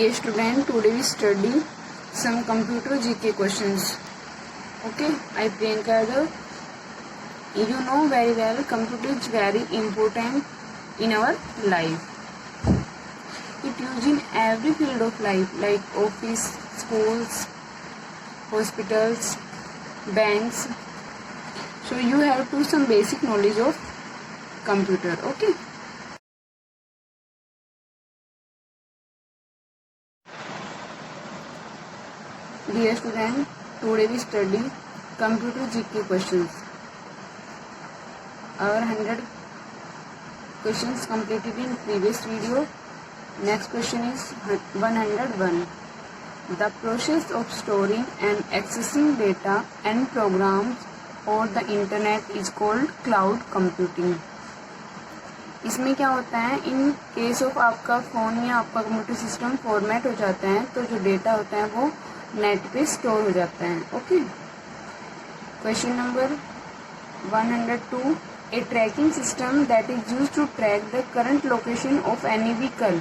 Dear student, today we study some computer GK questions. Okay, I Priyanka Yadav. You know very well computer is very important in our life. It used in every field of life like office, schools, hospitals, banks. So you have to some basic knowledge of computer. Okay. Dear student, today we study computer GK questions. Our 100 questions completed in previous video. Next question is 101. The process of storing and accessing data and programs or the internet is called cloud computing. इसमें क्या होता है, इन case of आपका phone या आपका computer system format हो जाता है तो जो डेटा होता है वो नेट पे स्टोर हो जाता है. Okay. Question number 102. A tracking system that is used to track the current location of any vehicle,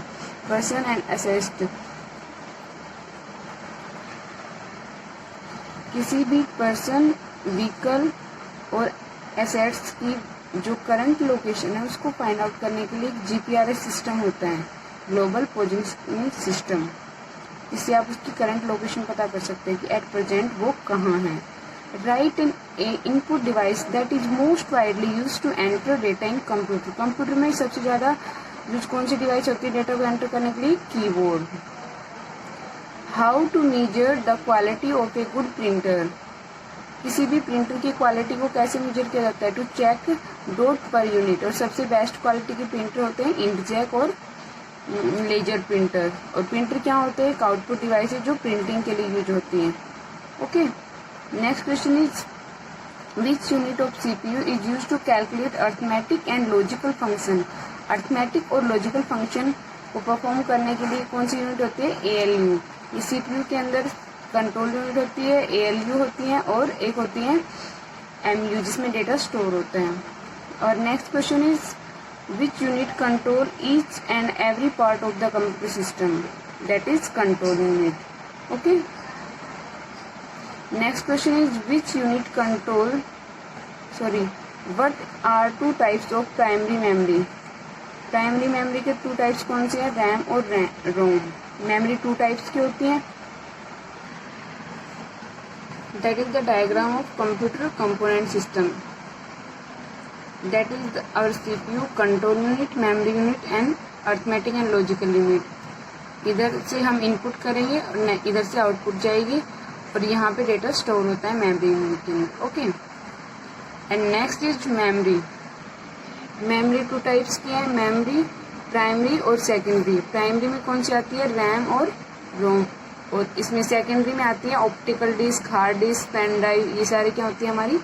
person and assets. किसी भी पर्सन, व्हीकल और एसेट्स की जो करंट लोकेशन है उसको फाइंड आउट करने के लिए एक जीपीआरएस सिस्टम होता है, ग्लोबल पोजिशनिंग सिस्टम. इससे आप उसकी करंट लोकेशन पता कर सकते हैं कि एट प्रेजेंट वो कहाँ है. Right an input device that is most widely use to enter data in computer. Computer में सबसे ज़्यादा यूज कौन सी डिवाइस होती है डेटा को एंटर करने के लिए? Keyboard. How to measure the quality of a good printer. किसी भी प्रिंटर की क्वालिटी को कैसे मेजर किया जाता है? To check dot per unit. और सबसे बेस्ट क्वालिटी के प्रिंटर होते हैं इंकजेट और लेजर प्रिंटर. और प्रिंटर क्या होते हैं? एक आउटपुट डिवाइस है जो प्रिंटिंग के लिए यूज होती है. Okay. Next question is which unit of CPU is use to calculate arithmetic and logical function. Arithmetic और लॉजिकल फंक्शन को परफॉर्म करने के लिए कौन सी यूनिट होती है? एएलयू. ये सीपीयू के अंदर कंट्रोल यूनिट होती है, एएलयू होती है और एक होती है एमयू जिसमें डेटा स्टोर होता है. और next question is which unit control each and every part of the computer system, that is control unit. Okay. Next question is which unit control, what are two types of primary memory. Primary memory के two types कौन से हैं? RAM और रोम. Memory two types की होती हैं. That is the diagram of computer component system. That is our CPU, control unit, memory unit and arithmetic and logical unit. इधर से हम इनपुट करेंगे और इधर से आउटपुट जाएगी और यहाँ पे डेटा स्टोर होता है मेमोरी यूनिट के अंदर. Okay. And next is memory. Memory two types की है, मेमोरी प्राइमरी और सेकेंडरी. प्राइमरी में कौन सी आती है? रैम और रोम. और इसमें सेकेंडरी में आती है optical disk, hard disk, pen drive. ये सारी क्या होती है? हमारी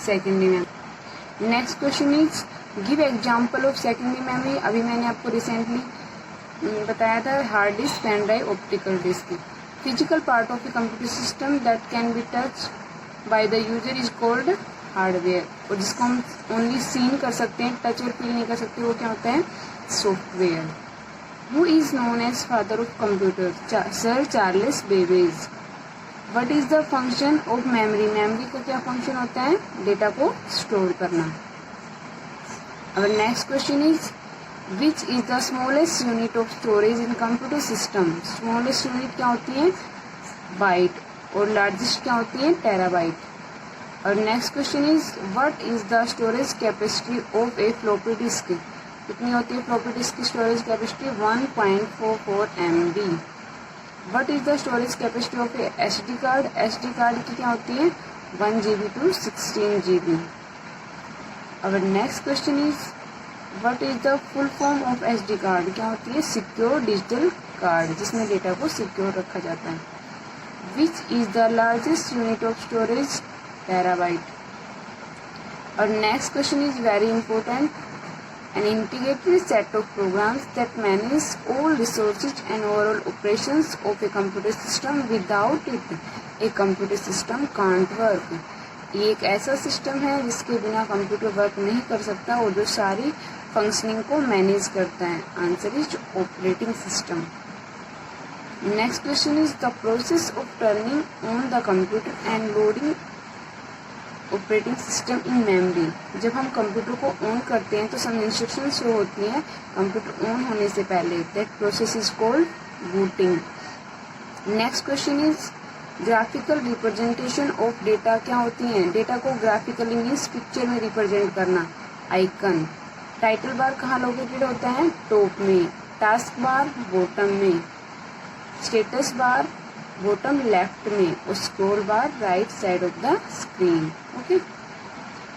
सेकेंडरी में. Next question is give example of secondary memory. अभी मैंने आपको रिसेंटली बताया था hard disk, pen drive, optical disk. Physical part of the computer system that can be touch by the user is called hardware. और जिसको हम only seen कर सकते हैं, टच और फील नहीं कर सकते, वो क्या होता है? Software. Who is known as father of computer? Sir Charles Babbage. What is the function of memory? Memory का क्या फंक्शन होता है? डेटा को स्टोर करना. Our next question is which is the smallest unit of storage in computer system? Smallest unit क्या होती है? Bite. और लार्जेस्ट क्या होती है? टेराबाइट. और next question is what is the storage capacity of a floppy disk? कितनी होती है फ्लॉपी डिस्क की storage capacity? 1.44 MB. What is the storage capacity of a SD card? SD card की क्या होती है? 1 GB to 16 GB. Our next question is what is the full form of SD card? क्या होती है? Secure digital card, जिसमें data को secure रखा जाता है. Which is the largest unit of storage? Terabyte. और next question is very important. An integrated set of programs that manage all resources and overall operations of a computer system. Without it, a computer system can't work. ये एक ऐसा system है जिसके बिना computer work नहीं कर सकता और जो सारी फंक्शनिंग को मैनेज करता है. Answer is operating system. Next question is the process of turning on the computer and loading operating system in memory. जब हम कंप्यूटर को ऑन करते हैं तो सम इंस्ट्रक्शन शो होती हैं कंप्यूटर ऑन होने से पहले, that process is called booting. Next question is graphical representation of data क्या होती हैं? डेटा को ग्राफिकली मीन्स पिक्चर में रिप्रेजेंट करना, आइकन। टाइटल बार कहाँ लोकेटेड होता है? टॉप में। टास्क बार बॉटम में। स्टेटस बार बॉटम लेफ्ट में और scroll bar right side of the screen. Okay,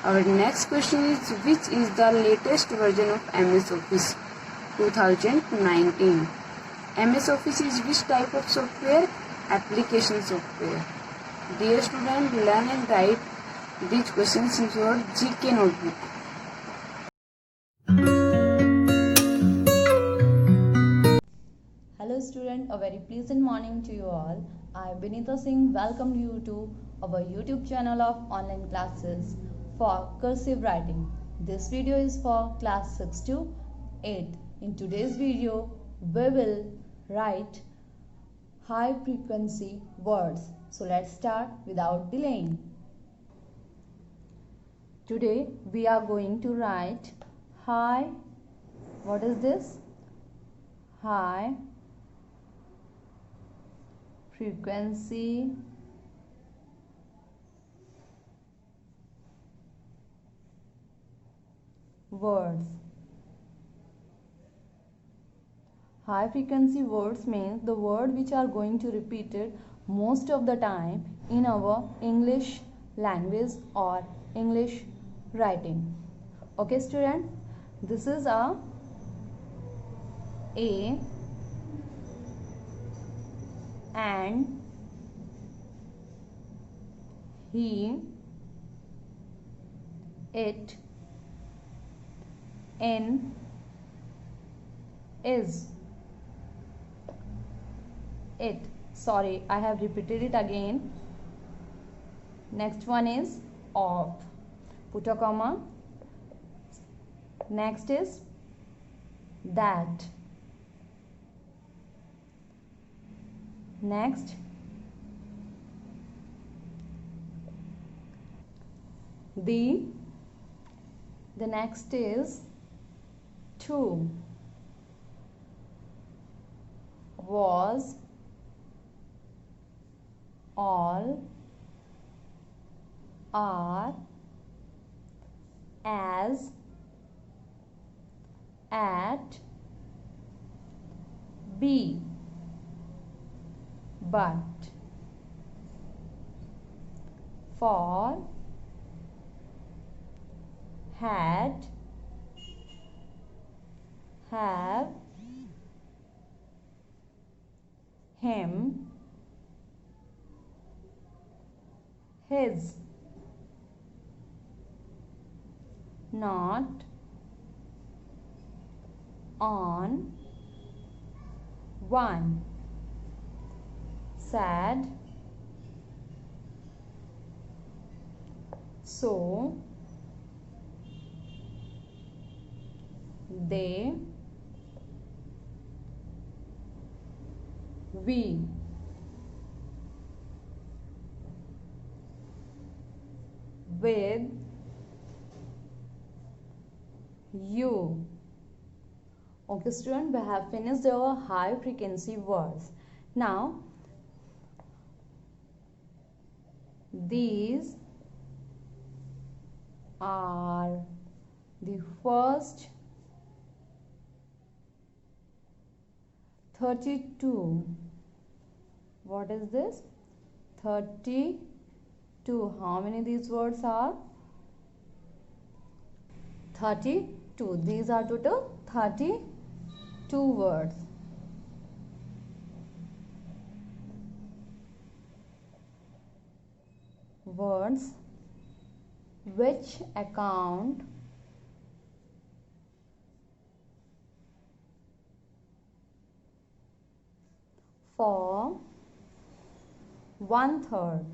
our next question is which is the latest version of MS Office 2019? MS Office is which type of software? Application software. Dear student, learn and write these questions in your GK notebook. Hello student, a very pleasant morning to you all. I am Binita Singh. Welcome you to our YouTube channel of online classes for cursive writing. This video is for class 6 to 8. In today's video, we will write high frequency words. So let's start without delaying. Today we are going to write high. What is this? High frequency words. High frequency words means the word which are going to repeat it most of the time in our English language or English writing. Okay student, this is a and he, it, in, is, it. Sorry, I have repeated it again. Next one is of. Put a comma. Next is that. Next the next is to, was, all, are, as, at, be, but, for, had, have, him, his, not, on, one, sad, so, they, we. With, you. Okay student, we have finished our high frequency words. Now these are the first 32. What is this? 32. How many these words are? 32. These are total 32 words. Words which account for 1/3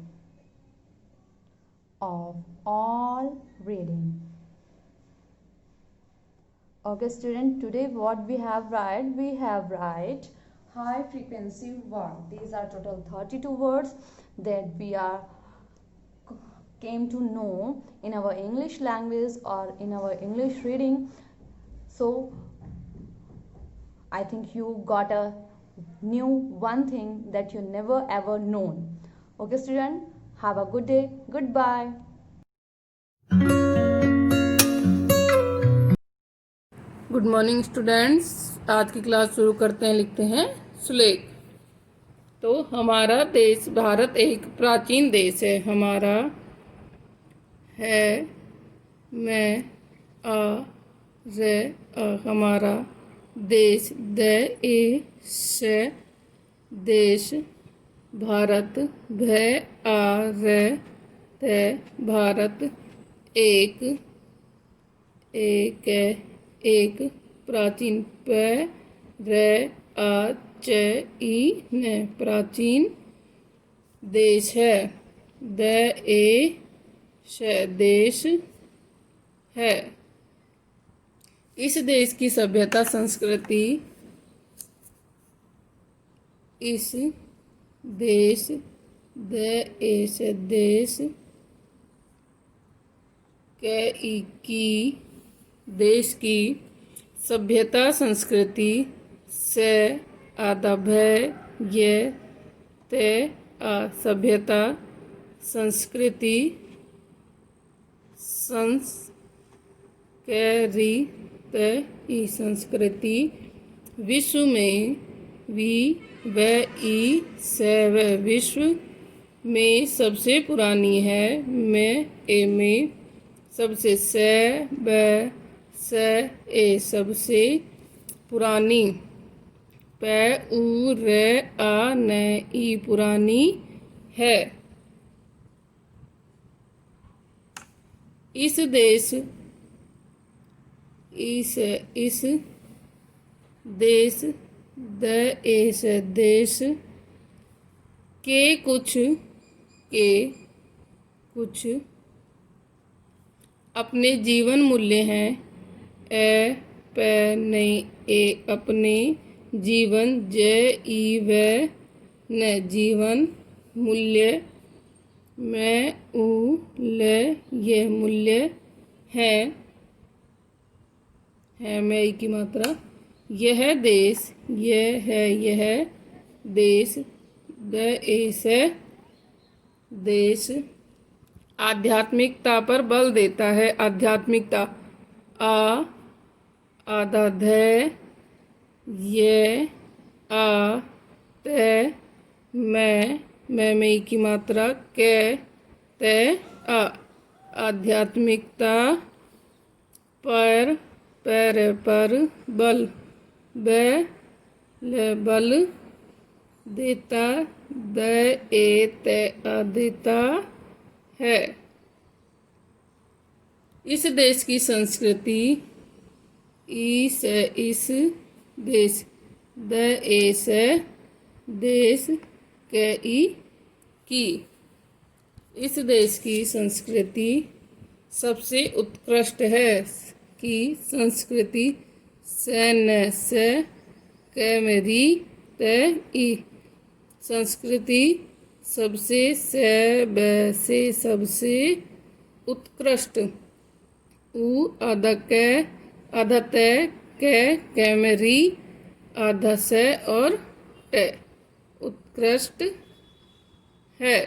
of all reading. Okay student, today what we have write high frequency word. These are total 32 words that we are came to know in our English language or in our English reading. So I think you got a new one thing that you never ever known. Okay student, have a good day. Goodbye. Good morning students. आज की class शुरू करते हैं। लिखते हैं सुलेख। तो हमारा देश भारत एक प्राचीन देश है। हमारा है मैं आ रे हमारा देश से देश भारत आ रे ते भारत एक प्राचीन प्राचीन देश है। देश है। इस देश की सभ्यता संस्कृति इस देश देश देश की सभ्यता संस्कृति से सभ्यता संस्कृति संस्कृति विश्व में विश्व में सबसे पुरानी है। में सबसे सबसे पुरानी पुरानी है। इस देश देश के कुछ अपने जीवन मूल्य हैं। अपने जीवन जीवन मूल्य ये मूल्य है मैं की मात्रा। यह देश देश आध्यात्मिकता पर बल देता है। आध्यात्मिकता आधा मैं की मात्रा आध्यात्मिकता पर बल देता देता है। इस देश की संस्कृति इस देश देश की इस देश की संस्कृति सबसे उत्कृष्ट है। की संस्कृति संस्कृति सबसे उत्कृष्ट कैमरी आधा से और उत्कृष्ट है।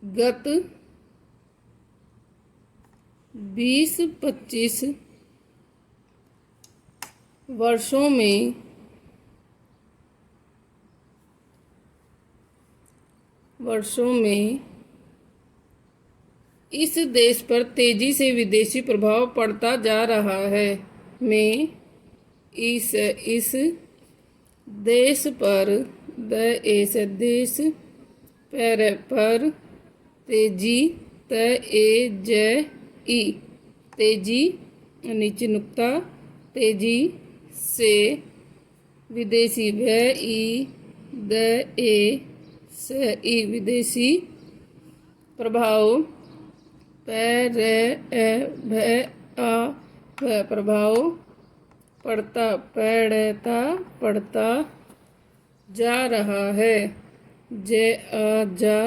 गत 20-25 वर्षों में इस देश पर तेजी से विदेशी प्रभाव पड़ता जा रहा है। में इस देश पर देश पर तेजी नीचे नुक्ता तेजी से विदेशी विदेशी प्रभाव प्रभाव पढ़ता पढ़ता जा रहा है। जे आ जा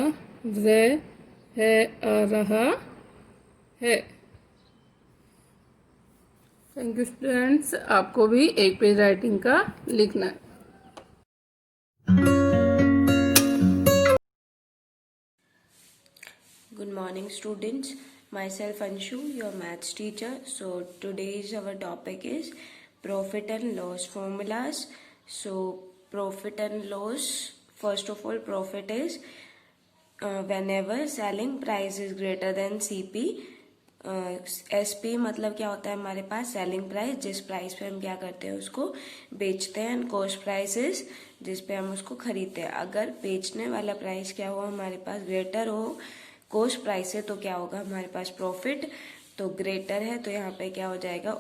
रे है आ रहा है। Thank you students. आपको भी एक पेज राइटिंग का लिखना है। Good morning students, myself Anshu, your maths teacher. So today's our topic is profit and loss formulas. So profit and loss, first of all profit is whenever selling price is greater than CP. SP मतलब क्या होता है हमारे पास selling price, जिस price पे हम क्या करते हैं उसको बेचते हैं, एंड कॉस्ट प्राइसेस जिस पे हम उसको खरीदते हैं। अगर बेचने वाला प्राइस क्या हो हमारे पास ग्रेटर हो कॉस्ट प्राइस है तो क्या होगा हमारे पास प्रॉफिट। तो ग्रेटर है तो यहाँ पे क्या हो जाएगा,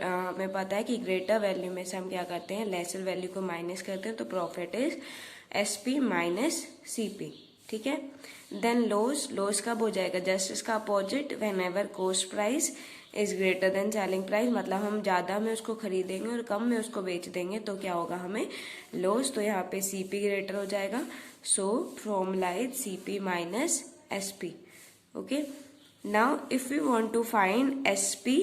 हमें पता है कि ग्रेटर वैल्यू में से हम क्या करते हैं लेसर वैल्यू को माइनस करते हैं, तो profit is SP minus CP। ठीक है। देन लॉस कब हो जाएगा, जस्ट इसका opposite, when ever cost price is greater than selling price, मतलब हम ज्यादा में उसको खरीदेंगे और कम में उसको बेच देंगे तो क्या होगा हमें लॉस। तो यहाँ पे CP ग्रेटर हो जाएगा। So formula is CP minus SP। Okay, now if we want to find SP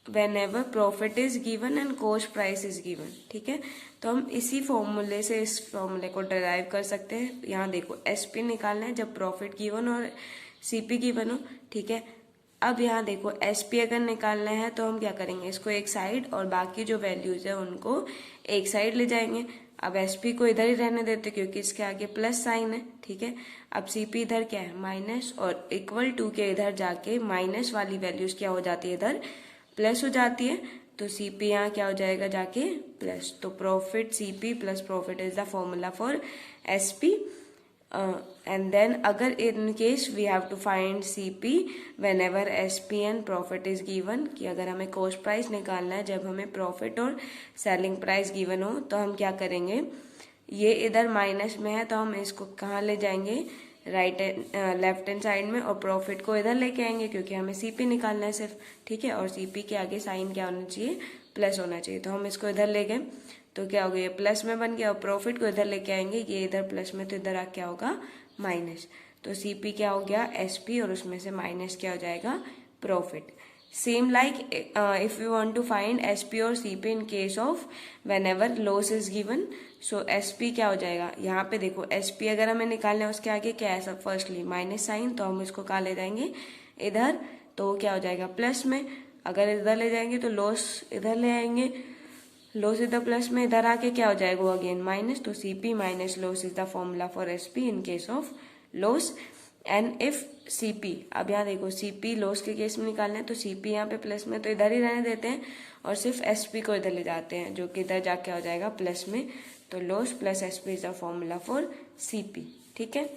whenever profit is given and cost price is given, ठीक है, तो हम इसी फॉर्मूले से इस फॉर्मूले को डिराइव कर सकते हैं। यहाँ देखो SP निकालना है जब प्रॉफिट गिवन और CP गिवन हो। ठीक है। अब यहाँ देखो SP अगर निकालना है तो हम क्या करेंगे, इसको एक साइड और बाकी जो वैल्यूज है उनको एक साइड ले जाएंगे। अब SP को इधर ही रहने देते क्योंकि इसके आगे प्लस साइन है। ठीक है। अब CP इधर क्या है माइनस, और इक्वल टू के इधर जाके माइनस वाली वैल्यूज क्या हो जाती है इधर प्लस हो जाती है, तो CP यहाँ क्या हो जाएगा जाके प्लस। तो profit CP plus profit is the formula for SP। And then अगर in case we have to find CP whenever SP and profit is given, कि अगर हमें कॉस्ट प्राइस निकालना है जब हमें प्रॉफिट और सेलिंग प्राइस गिवन हो, तो हम क्या करेंगे, ये इधर माइनस में है तो हम इसको कहाँ ले जाएंगे लेफ्ट हैंड साइड में, और प्रॉफिट को इधर लेके आएंगे क्योंकि हमें CP निकालना है सिर्फ। ठीक है। और CP के आगे साइन क्या होना चाहिए प्लस होना चाहिए, तो हम इसको इधर ले गए तो क्या हो गया ये प्लस में बन गया, और प्रॉफिट को इधर लेके आएंगे, ये इधर प्लस में तो इधर आ क्या होगा माइनस। तो CP क्या हो गया SP और उसमें से माइनस क्या हो जाएगा profit. Same like if you want to find SP और CP in case of whenever loss is given, so SP क्या हो जाएगा, यहाँ पे देखो SP अगर हमें निकालना है उसके आगे क्या है सब फर्स्टली माइनस साइन, तो हम इसको कहाँ ले जाएंगे इधर, तो क्या हो जाएगा प्लस में। अगर इधर ले जाएंगे तो लॉस इधर ले आएंगे, लॉस इधर प्लस में, इधर आके क्या हो जाएगा वो अगेन माइनस। तो CP minus loss is the formula for SP in case of loss. And if CP, अब यहाँ देखो CP लॉस के केस में निकालना है तो CP यहाँ पे प्लस में तो इधर ही रहने देते हैं और सिर्फ SP को इधर ले जाते हैं जो कि इधर जाके हो जाएगा प्लस में। तो loss plus SP is the formula for CP। ठीक है।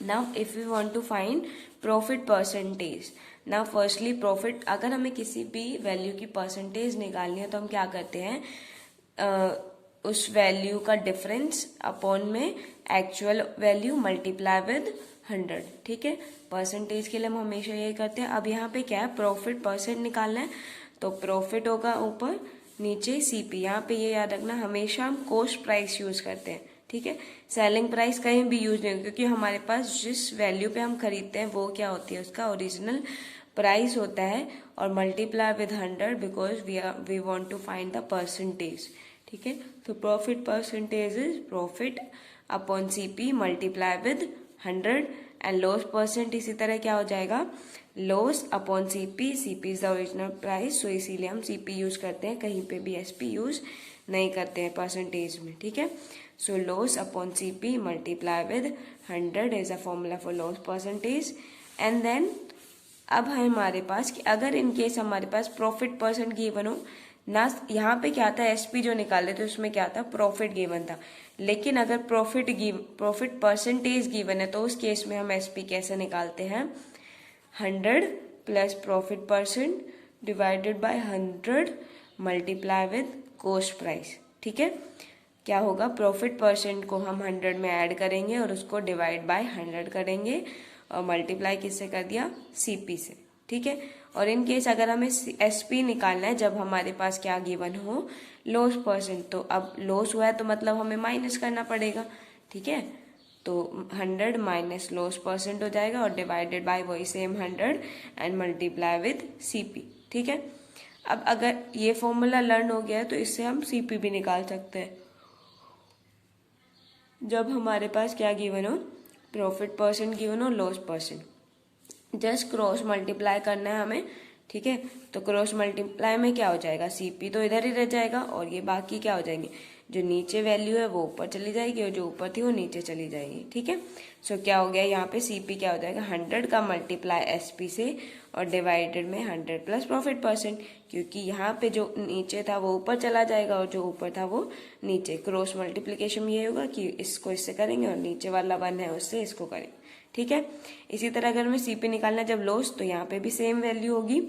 Now if you want to find profit percentage, now firstly profit, अगर हमें किसी भी वैल्यू की परसेंटेज निकालनी है तो हम क्या करते हैं, उस वैल्यू का डिफरेंस अपॉन में एक्चुअल वैल्यू मल्टीप्लाई विद 100। ठीक है। परसेंटेज के लिए हम हमेशा यही करते हैं। अब यहाँ पे क्या है प्रॉफिट परसेंट निकालना है, तो प्रॉफिट होगा ऊपर, नीचे CP। यहाँ पे ये याद रखना हमेशा हम कॉस्ट प्राइस यूज करते हैं। ठीक है। सेलिंग प्राइस कहीं भी यूज नहीं, क्योंकि हमारे पास जिस वैल्यू पे हम खरीदते हैं वो क्या होती है उसका ओरिजिनल प्राइस होता है, और multiply with 100 because we want to find the percentage. ठीक है। तो profit percentage is profit upon CP multiply with 100, and loss percent इसी तरह क्या हो जाएगा loss upon CP, CP is the original price, so इसीलिए हम CP यूज करते हैं, कहीं पे भी SP यूज नहीं करते हैं परसेंटेज में। ठीक है। So loss upon CP multiply with 100 is a formula for loss percentage. And then अब है हमारे पास कि अगर इन केस हमारे पास प्रॉफिट परसेंट गिवन हो ना, यहाँ पे क्या था SP जो निकाले थे उसमें क्या था प्रॉफिट गिवन था, लेकिन अगर प्रॉफिट परसेंटेज गिवन है तो उस केस में हम SP कैसे निकालते हैं 100 plus profit percent divided by 100 multiply with cost price. ठीक है। क्या होगा प्रॉफिट परसेंट को हम 100 में ऐड करेंगे और उसको डिवाइड बाय 100 करेंगे और मल्टीप्लाई किससे कर दिया CP से। ठीक है। और इन केस अगर हमें SP निकालना है जब हमारे पास क्या गिवन हो, लॉस परसेंट, तो अब लॉस हुआ है तो मतलब हमें माइनस करना पड़ेगा, ठीक है। तो 100 माइनस लॉस परसेंट हो जाएगा और डिवाइडेड बाय वही same 100 and multiply with CP, ठीक है। अब अगर ये फॉर्मूला लर्न हो गया है तो इससे हम CP भी निकाल सकते हैं जब हमारे पास क्या गिवन हो, प्रॉफिट परसेंट गिवन हो, loss percent. Just cross multiply करना है हमें, ठीक है। तो क्रॉस मल्टीप्लाई में क्या हो जाएगा, CP तो इधर ही रह जाएगा और ये बाकी क्या हो जाएंगे, जो नीचे वैल्यू है वो ऊपर चली जाएगी और जो ऊपर थी वो नीचे चली जाएगी, ठीक है। सो क्या हो गया यहाँ पे, CP क्या हो जाएगा, 100 का मल्टीप्लाई SP से और डिवाइडेड में 100 प्लस प्रॉफिट परसेंट, क्योंकि यहाँ पे जो नीचे था वो ऊपर चला जाएगा और जो ऊपर था वो नीचे। क्रॉस मल्टीप्लीकेशन ये होगा कि इसको इससे करेंगे और नीचे वाला 1 है उससे इसको करेंगे, ठीक है। इसी तरह अगर हमें CP निकालना है जब लॉस, तो यहाँ पे भी सेम वैल्यू होगी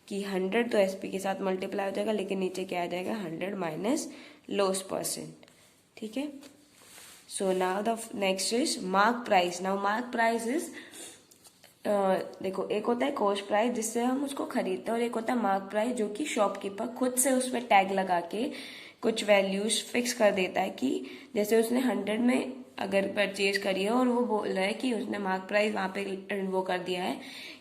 कि 100 तो SP के साथ मल्टीप्लाई हो जाएगा, लेकिन नीचे क्या आ जाएगा, 100 माइनस लॉस परसेंट, ठीक है। So now the next is mark price. Now mark price is, देखो एक होता है कॉस्ट प्राइस जिससे हम उसको खरीदते हैं और एक होता है मार्क प्राइस जो कि शॉपकीपर खुद से उसमें टैग लगा के कुछ वैल्यूज फिक्स कर देता है कि जैसे उसने 100 में अगर परचेज करी है और वो बोल रहा है कि उसने मार्क प्राइस वहां पे वो कर दिया है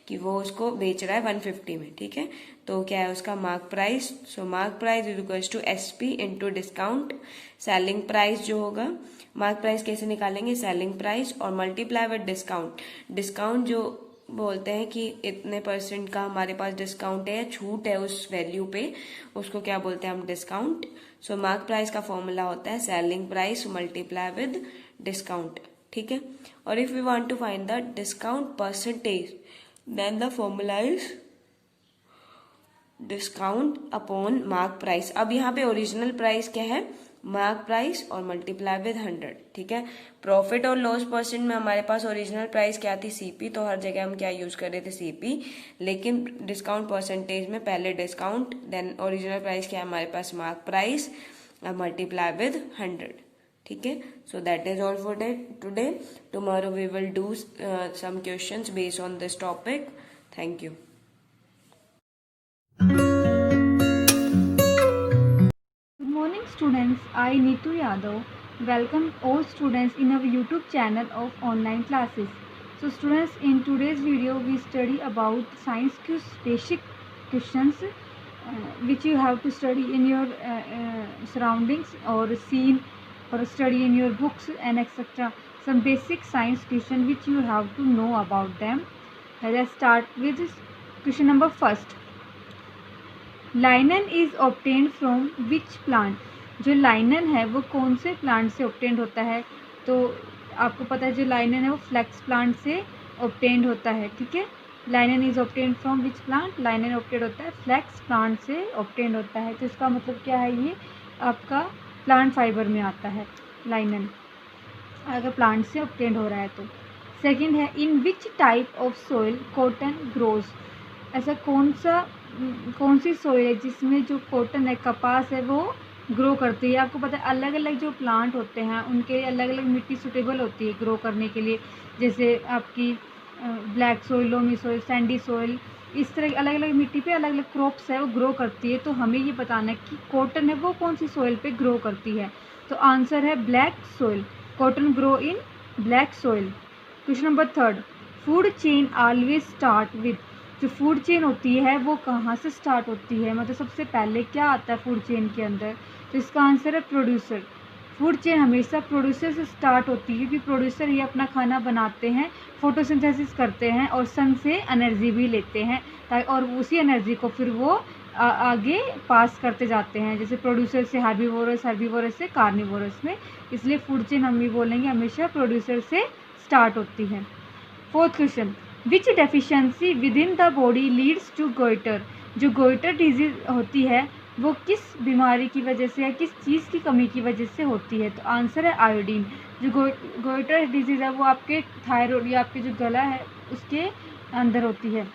कि वो उसको बेच रहा है 150 में, ठीक है। तो क्या है उसका mark price, so mark price is equals to SP into discount selling price जो होगा। मार्क प्राइस कैसे निकालेंगे, सेलिंग प्राइस और मल्टीप्लाई विद डिस्काउंट। डिस्काउंट जो बोलते हैं कि इतने % का हमारे पास डिस्काउंट है या छूट है उस वैल्यू पे, उसको क्या बोलते हैं हम, डिस्काउंट। सो मार्क प्राइस का फॉर्मूला होता है selling price multiply with discount, ठीक है। और if we want to find the discount percentage then the formula is discount upon mark price. अब यहाँ पे ओरिजिनल प्राइस क्या है, मार्क प्राइस और मल्टीप्लाई विद 100, ठीक है। प्रॉफिट और लॉस परसेंट में हमारे पास ओरिजिनल प्राइस क्या थी, CP, तो हर जगह हम क्या यूज कर रहे थे, CP। लेकिन डिस्काउंट परसेंटेज में पहले डिस्काउंट देन ओरिजिनल प्राइस क्या है हमारे पास, मार्क प्राइस मल्टीप्लाई विद 100, ठीक है। So that is all for today. Tomorrow we will do some questions based on this topic. Thank you. Good morning students, I Neetu Yadav welcome all students in our YouTube channel of online classes. So students, in today's video we study about science quiz basic questions which you have to study in your surroundings or scene or study in your books and etc. Some basic science question which you have to know about them. Let's start with question number first. लाइनन is obtained from which plant. जो लाइनन है वो कौन से plant से obtained होता है, तो आपको पता है जो लाइनन है वो फ्लैक्स प्लांट से ऑब्टेन्ड होता है, ठीक है। Linen is obtained from which plant, linen obtained होता है फ्लैक्स प्लांट से ऑब्टेन्ड होता है। तो इसका मतलब क्या है, ये आपका प्लांट फाइबर में आता है लाइनन, अगर प्लांट से ऑब्टेन्ड हो रहा है तो। सेकेंड है, in which type of soil cotton grows. ऐसा कौन सी सोइल है जिसमें जो कॉटन है, कपास है, वो ग्रो करती है। आपको पता है अलग अलग जो प्लांट होते हैं उनके अलग अलग मिट्टी सूटेबल होती है ग्रो करने के लिए, जैसे आपकी black soil, loamy soil, Sandy soil, इस तरह की अलग अलग मिट्टी पे अलग अलग क्रॉप्स है वो ग्रो करती है। तो हमें ये बताना है कि कॉटन है वो कौन सी सोइल पे ग्रो करती है। तो आंसर है black soil, cotton grow in black soil. Question number third, food chain always start with. जो फूड चेन होती है वो कहाँ से स्टार्ट होती है, मतलब सबसे पहले क्या आता है फूड चेन के अंदर, तो इसका आंसर है प्रोड्यूसर। फूड चेन हमेशा प्रोड्यूसर से स्टार्ट होती है क्योंकि प्रोड्यूसर ही अपना खाना बनाते हैं, फोटोसिंथेसिस करते हैं और सन से एनर्जी भी लेते हैं और उसी एनर्जी को फिर वो आगे पास करते जाते हैं, जैसे प्रोड्यूसर से हार्बीवोरस, हार्बीवोरस से कार्निवोरस में। इसलिए फूड चेन हम भी बोलेंगे हमेशा प्रोड्यूसर से स्टार्ट होती है। Fourth question, which deficiency within the body leads to goiter. जो गोइटर डिजीज होती है वो किस बीमारी की वजह से या किस चीज़ की कमी की वजह से होती है, तो आंसर है आयोडीन। जो गोइटर डिजीज़ है वो आपके थायराइड या आपके जो गला है उसके अंदर होती है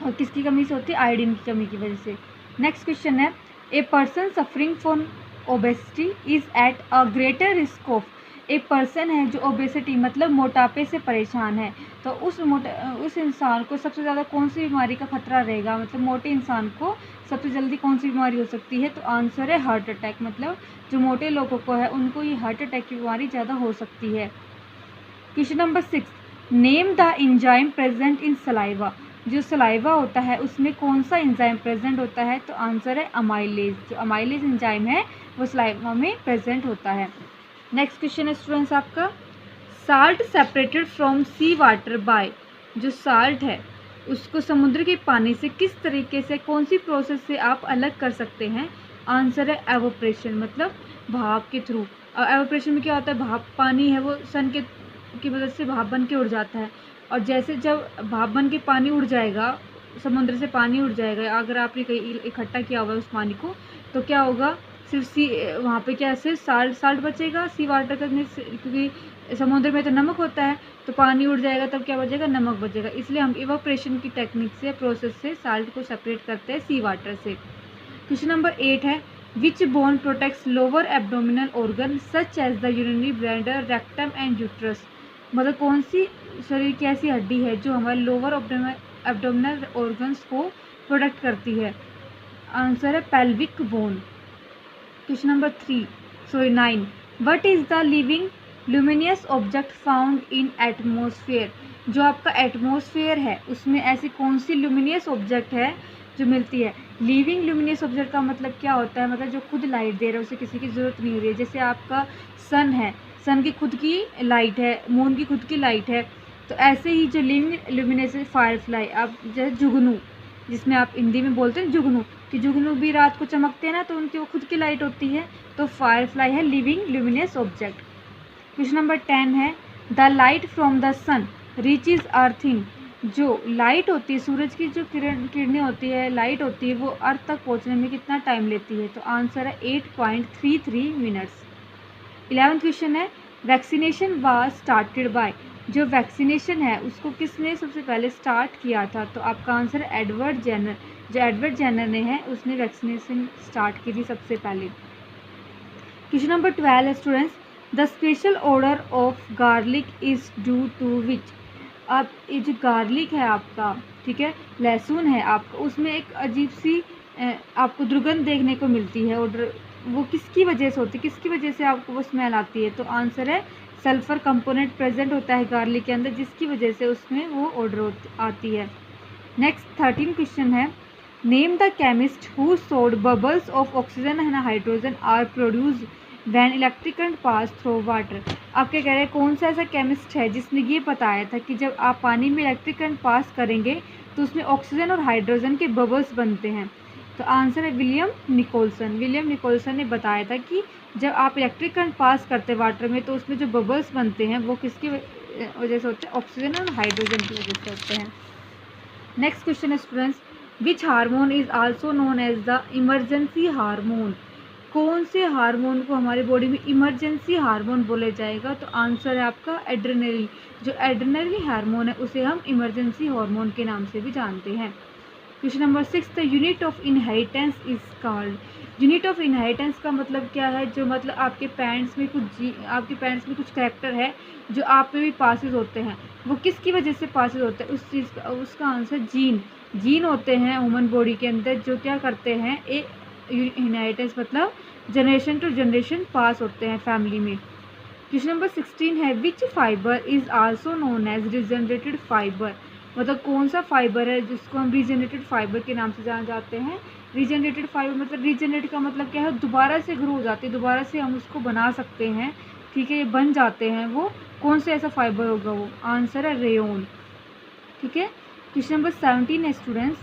और किसकी कमी से होती है, आयोडीन की कमी की वजह से। नेक्स्ट क्वेश्चन है, a person suffering from obesity is at a greater risk of. एक पर्सन है जो ओबेसिटी मतलब मोटापे से परेशान है, तो उस इंसान को सबसे ज़्यादा कौन सी बीमारी का खतरा रहेगा, मतलब मोटे इंसान को सबसे जल्दी कौन सी बीमारी हो सकती है, तो आंसर है हार्ट अटैक। मतलब जो मोटे लोगों को है उनको ये हार्ट अटैक की बीमारी ज़्यादा हो सकती है। Question number 6, name the enzyme present in saliva. जो सलाइवा होता है उसमें कौन सा एंजाइम प्रेजेंट होता है, तो आंसर है अमाइलेज। जो अमाइलेज एंजाइम है वो सलाइवा में प्रेजेंट होता है। नेक्स्ट क्वेश्चन है स्टूडेंट्स आपका, salt separated from sea water by. जो साल्ट है उसको समुद्र के पानी से किस तरीके से, कौन सी प्रोसेस से आप अलग कर सकते हैं, आंसर है एवोपरेशन, मतलब भाप के थ्रू। एवोपरेशन में क्या होता है, भाप पानी है वो सन की वजह से भाप बन के उड़ जाता है, और जैसे जब भाप बन के पानी उड़ जाएगा, समुद्र से पानी उड़ जाएगा, अगर आपने कहीं इकट्ठा किया हुआ है उस पानी को, तो क्या होगा, सिर्फ वहाँ पे क्या सिर्फ साल्ट बचेगा सी वाटर का, क्योंकि समुद्र में तो नमक होता है, तो पानी उड़ जाएगा तब क्या बचेगा, नमक बचेगा। इसलिए हम इवापोरेशन की टेक्निक से, प्रोसेस से साल्ट को सेपरेट करते हैं सी वाटर से। क्वेश्चन नंबर 8 है, which bone protects lower abdominal organ such as the urinary bladder, rectum and uterus. मतलब कौन सी शरीर की ऐसी हड्डी है जो हमारे लोअर एब्डोमिनल ऑर्गन्स को प्रोटेक्ट करती है, आंसर है pelvic bone. Question number 9, what is the living luminous object found in atmosphere. जो आपका एटमॉस्फेयर है उसमें ऐसी कौन सी ल्यूमिनियस ऑब्जेक्ट है जो मिलती है। लिविंग ल्यूमिनियस ऑब्जेक्ट का मतलब क्या होता है, मतलब जो खुद लाइट दे रहा है, उसे किसी की ज़रूरत नहीं हो रही है। जैसे आपका सन है, सन की खुद की लाइट है, मून की खुद की लाइट है, तो ऐसे ही जो लिविंग ल्यूमिनियस फायरफ्लाई, आप जैसे जुगनू, जिसमें आप हिंदी में बोलते हैं जुगनू, कि जुगनू भी रात को चमकते हैं ना, तो उनकी वो खुद की लाइट होती है, तो फायरफ्लाई है living luminous object. Question number 10 है, the light from the sun reaches earth in. जो लाइट होती है, सूरज की जो किरणें होती है, लाइट होती है, वो अर्थ तक पहुंचने में कितना टाइम लेती है, तो आंसर है 8.33 मिनट्स। 11th क्वेश्चन है, वैक्सीनेशन वाज स्टार्टेड बाय। जो वैक्सीनेशन है उसको किसने सबसे पहले स्टार्ट किया था, तो आपका आंसर है एडवर्ड जेनर। जो एडवर्ड जेनर ने है उसने वैक्सीनेशन स्टार्ट की थी सबसे पहले। क्वेश्चन नंबर 12 है students, the special odour of garlic is due to which. अब ये जो गार्लिक है आपका, ठीक है, लहसुन है आपका, उसमें एक अजीब सी आपको दुर्गंध देखने को मिलती है, ऑर्डर वो किसकी वजह से होती है, किसकी वजह से आपको वो स्मेल आती है, तो आंसर है सल्फर कंपोनेंट प्रेजेंट होता है गार्लिक के अंदर, जिसकी वजह से उसमें वो ऑर्डर आती है। नेक्स्ट 13 क्वेश्चन है, name the chemist who showed bubbles of oxygen and hydrogen are produced when electric current pass through water. आप क्या कह रहे हैं, कौन सा ऐसा केमिस्ट है जिसने ये बताया था कि जब आप पानी में इलेक्ट्रिक करंट पास करेंगे तो उसमें ऑक्सीजन और हाइड्रोजन के बबल्स बनते हैं, तो आंसर है विलियम निकोलसन। विलियम निकोलसन ने बताया था कि जब आप इलेक्ट्रिक करंट पास करते हैं वाटर में तो उसमें जो बबल्स बनते हैं वो किसकी वजह से होते हैं, ऑक्सीजन और हाइड्रोजन की वजह से होते हैं। नेक्स्ट क्वेश्चन है students, which hormone is also known as the emergency hormone. कौन से हार्मोन को हमारी बॉडी में इमरजेंसी हार्मोन बोला जाएगा, तो आंसर है आपका एड्रेनलिन। जो एड्रेनलिन हार्मोन है उसे हम इमरजेंसी हार्मोन के नाम से भी जानते हैं। Question number 6, the unit of inheritance is called. Unit of inheritance का मतलब क्या है, जो मतलब आपके पेरेंट्स में कुछ कैरेक्टर है जो आप में भी पासिस होते हैं, वो किसकी वजह से पासिस होते हैं, उस चीज़ का, उसका आंसर जीन होते हैं ह्यूमन बॉडी के अंदर, जो क्या करते हैं, एक इनहेरिटेंस मतलब जनरेशन टू जनरेशन पास होते हैं फैमिली में। क्वेश्चन नंबर 16 है, which fibre is also known as regenerated fibre. मतलब कौन सा फाइबर है जिसको हम रीजनरेटेड फाइबर के नाम से जाना जाते हैं। रीजनरेटेड फाइबर मतलब रीजनरेट का मतलब क्या है, दोबारा से ग्रो हो जाती है, दोबारा से हम उसको बना सकते हैं, ठीक है, ये बन जाते हैं। वो कौन सा ऐसा फाइबर होगा, वो आंसर है रेयोन, ठीक है। क्वेश्चन नंबर 17 है students,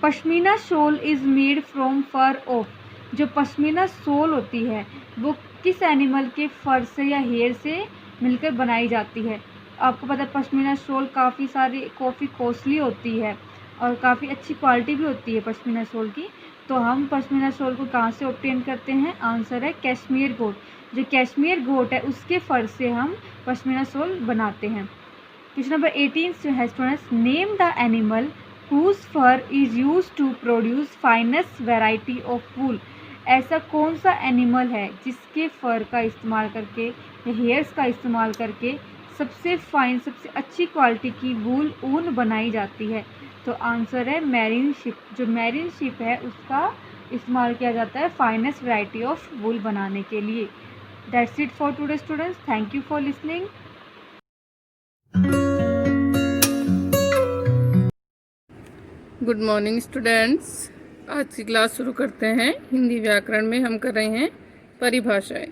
pashmina shawl is made from fur of. जो पश्मीना शॉल होती है वो किस एनिमल के फर से या हेयर से मिलकर बनाई जाती है। आपको पता है पश्मीना शॉल काफ़ी कॉस्टली होती है और काफ़ी अच्छी क्वालिटी भी होती है पश्मीना शॉल की। तो हम पश्मीना शॉल को कहाँ से ऑब्टेन करते हैं, आंसर है कश्मीर गोट। जो कश्मीर गोट है उसके फर से हम पश्मीना शॉल बनाते हैं। क्वेश्चन नंबर 18 है students, name the animal whose fur is use to produce finest variety of wool. ऐसा कौन सा एनिमल है जिसके फर का इस्तेमाल करके या हेयर्स का इस्तेमाल करके सबसे फाइन, सबसे अच्छी क्वालिटी की वूल ऊन बनाई जाती है? तो आंसर है मैरीन शिप। जो मैरीन शिप है उसका इस्तेमाल किया जाता है फाइनेस्ट वैरायटी ऑफ वूल बनाने के लिए। That's it for today students, thank you for listening. Good morning students. आज की क्लास शुरू करते हैं। हिंदी व्याकरण में हम कर रहे हैं परिभाषाएं।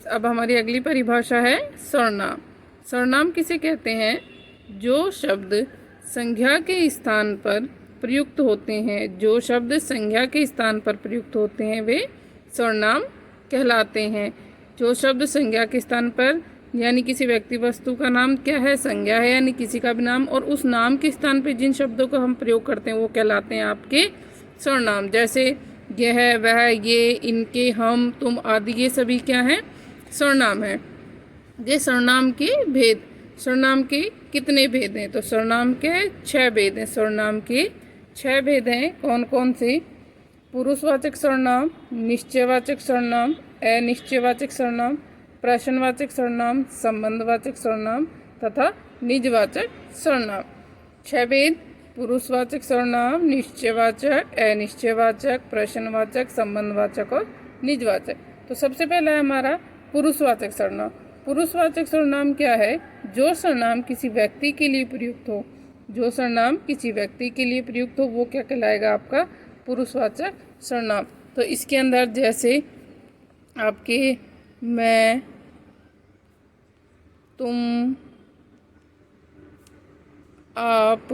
अब हमारी अगली परिभाषा है सर्वनाम। सर्वनाम किसे कहते हैं? जो शब्द संज्ञा के स्थान पर प्रयुक्त होते हैं, जो शब्द संज्ञा के स्थान पर प्रयुक्त होते हैं वे सर्वनाम कहलाते हैं। जो शब्द संज्ञा के स्थान पर यानी किसी व्यक्ति वस्तु का नाम क्या है? संज्ञा है, यानी किसी का भी नाम, और उस नाम के स्थान पे जिन शब्दों का हम प्रयोग करते हैं वो कहलाते हैं आपके सर्वनाम। जैसे यह, वह, ये, इनके, हम, तुम आदि, ये सभी क्या हैं? सर्वनाम है। ये सर्वनाम के भेद। सर्वनाम के कितने भेद हैं? तो सर्वनाम के 6 भेद हैं। सर्वनाम के 6 भेद हैं। कौन कौन से? पुरुषवाचक सर्वनाम, निश्चयवाचक सर्वनाम, अनिश्चयवाचक सर्वनाम, प्रश्नवाचक सर्वनाम, संबंधवाचक सर्वनाम तथा निजवाचक सर्वनाम। 6 भेद: पुरुषवाचक सर्वनाम, निश्चयवाचक, अनिश्चयवाचक, प्रश्नवाचक, संबंधवाचक और निजवाचक। तो सबसे पहला है हमारा पुरुषवाचक सर्वनाम। पुरुषवाचक सर्वनाम क्या है? जो सर्वनाम किसी व्यक्ति के लिए प्रयुक्त हो, जो सर्वनाम किसी व्यक्ति के लिए प्रयुक्त हो वो क्या कहलाएगा? आपका पुरुषवाचक सर्वनाम। तो इसके अंदर जैसे आपके मैं, तुम, आप,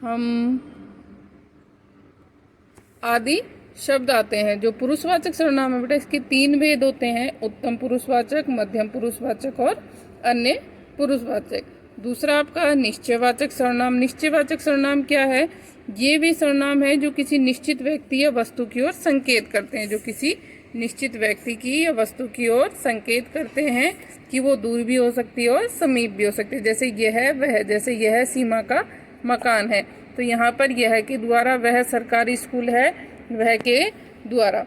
हम आदि शब्द आते हैं। जो पुरुषवाचक सर्वनाम है बेटा, इसके 3 भेद होते हैं: उत्तम पुरुषवाचक, मध्यम पुरुषवाचक और अन्य पुरुषवाचक। दूसरा आपका निश्चयवाचक सर्वनाम। निश्चयवाचक सर्वनाम क्या है? ये भी सर्वनाम है जो किसी निश्चित व्यक्ति या वस्तु की ओर संकेत करते हैं, जो किसी निश्चित व्यक्ति की या वस्तु की ओर संकेत करते हैं कि वो दूर भी हो सकती है और समीप भी हो सकती है। जैसे यह, वह। जैसे यह सीमा का मकान है, तो यहाँ पर यह के द्वारा, वह सरकारी स्कूल है, वह के द्वारा।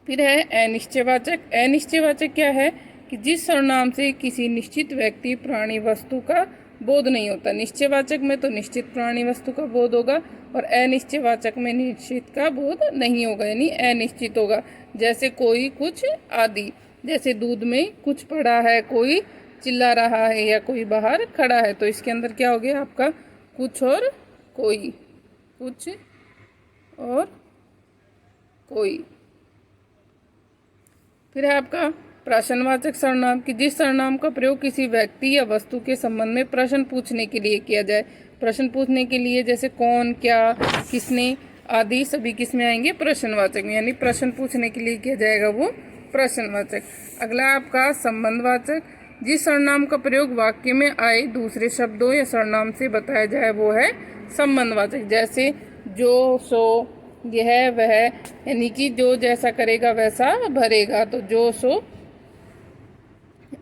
फिर है अनिश्चयवाचक। अनिश्चयवाचक क्या है? कि जिस सर्वनाम से किसी निश्चित व्यक्ति, प्राणी, वस्तु का बोध नहीं होता। निश्चयवाचक में तो निश्चित प्राणी वस्तु का बोध होगा और अनिश्चयवाचक में निश्चित का बोध नहीं होगा, यानी अनिश्चित होगा। जैसे कोई, कुछ आदि। जैसे दूध में कुछ पड़ा है, कोई चिल्ला रहा है या कोई बाहर खड़ा है, तो इसके अंदर क्या हो गया आपका? कुछ और कोई, कुछ और कोई। फिर है आपका प्रश्नवाचक सर्वनाम कि जिस सर्वनाम का प्रयोग किसी व्यक्ति या वस्तु के संबंध में प्रश्न पूछने के लिए किया जाए। प्रश्न पूछने के लिए जैसे कौन, क्या, किसने आदि सभी किस में आएंगे? प्रश्नवाचक में, यानी प्रश्न पूछने के लिए किया जाएगा वो प्रश्नवाचक। अगला आपका संबंधवाचक। जिस सर्वनाम का प्रयोग वाक्य में आए दूसरे शब्दों या सर्वनाम से बताया जाए वो है संबंधवाचक। जैसे जो, सो, यह, वह, यानी कि जो जैसा करेगा वैसा भरेगा, तो जो, सो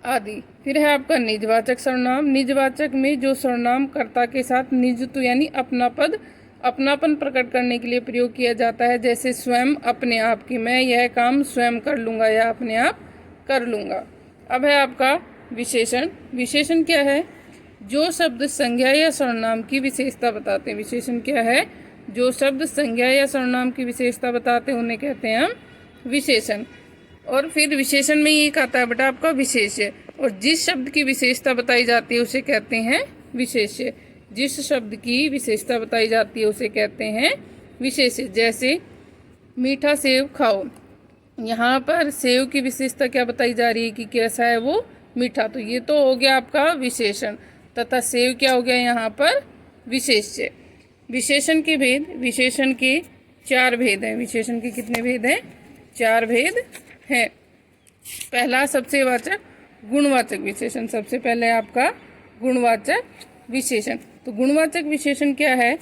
आदि। फिर है आपका निजवाचक सर्वनाम। निजवाचक में जो सर्वनाम कर्ता के साथ निजत्व यानी अपनापन प्रकट करने के लिए प्रयोग किया जाता है। जैसे स्वयं, अपने आप की, मैं यह काम स्वयं कर लूँगा या अपने आप कर लूँगा। अब है आपका विशेषण। विशेषण क्या है? जो शब्द संज्ञा या सर्वनाम की विशेषता बताते हैं। विशेषण क्या है? जो शब्द संज्ञा या सर्वनाम की विशेषता बताते हैं उन्हें कहते हैं हम विशेषण। और फिर विशेषण में एक आता है बेटा आपका विशेष्य, और जिस शब्द की विशेषता बताई जाती है उसे कहते हैं विशेष्य। जिस शब्द की विशेषता बताई जाती है उसे कहते हैं विशेष्य। जैसे मीठा सेव खाओ, यहाँ पर सेव की विशेषता क्या बताई जा रही है कि कैसा है वो? मीठा। तो ये तो हो गया आपका विशेषण, तथा सेव क्या हो गया यहाँ पर? विशेष्य। विशेषण के भेद। विशेषण के 4 भेद हैं। विशेषण के कितने भेद हैं? 4 भेद हैं। पहला सबसे वाचक गुणवाचक विशेषण। सबसे पहले आपका गुणवाचक विशेषण। तो गुणवाचक विशेषण क्या है?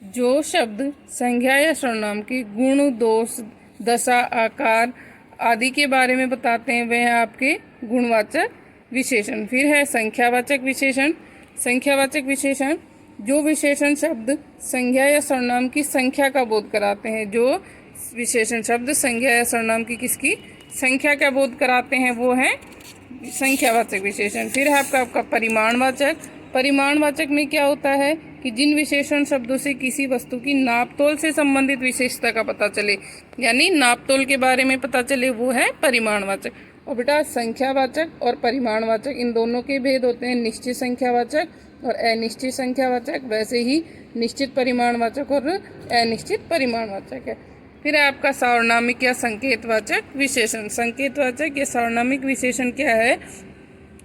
जो शब्द संज्ञा या सर्वनाम के गुण, दोष, दशा, आकार आदि के बारे में बताते हैं वह है आपके गुणवाचक विशेषण। फिर है संख्यावाचक विशेषण। संख्यावाचक विशेषण जो विशेषण शब्द संज्ञा या सर्वनाम की संख्या का बोध कराते हैं, जो विशेषण शब्द संज्ञा या सर्वनाम की किसकी संख्या का बोध कराते हैं, वो है संख्यावाचक विशेषण। फिर है आपका परिमाणवाचक। परिमाणवाचक में क्या होता है कि जिन विशेषण शब्दों से किसी वस्तु की नापतोल से संबंधित विशेषता का पता चले, यानी नापतोल के बारे में पता चले, वो है परिमाणवाचक। और बेटा संख्यावाचक और परिमाणवाचक इन दोनों के भेद होते हैं निश्चित संख्यावाचक और अनिश्चित संख्यावाचक। वैसे ही निश्चित परिमाणवाचक और अनिश्चित परिमाणवाचक है। फिर है आपका सार्वनामिक या संकेतवाचक विशेषण। संकेतवाचक या सार्वनामिक विशेषण क्या है?